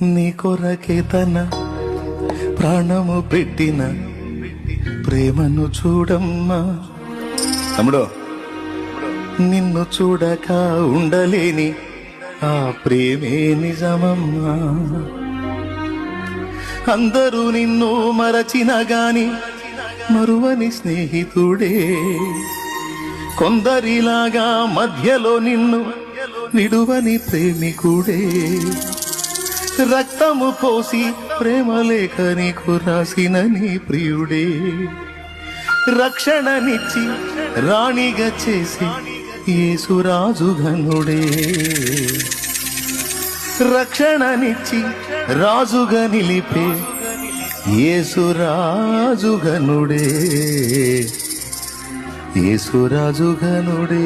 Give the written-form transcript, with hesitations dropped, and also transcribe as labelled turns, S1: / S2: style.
S1: నీ కొరకే తన ప్రాణము పెట్టిన ప్రేమను చూడమ్మా. తమ్ముడు, నిన్ను చూడక ఉండలేని ఆ ప్రేమే నిజమమ్మా. అందరూ నిన్ను మరచిన గాని మరువని స్నేహితుడే, కొందరిలాగా మధ్యలో నిన్ను విడువని ప్రేమికుడే, రక్తము పోసి ప్రేమ లేఖ నీకు రాసిన నీ ప్రియుడే, రక్షణనిచ్చి రాణిగా చేసి యేసురాజు ఘనుడే, రక్షణనిచ్చి రాజుగా నిలిపే యేసురాజు ఘనుడే, యేసురాజు ఘనుడే.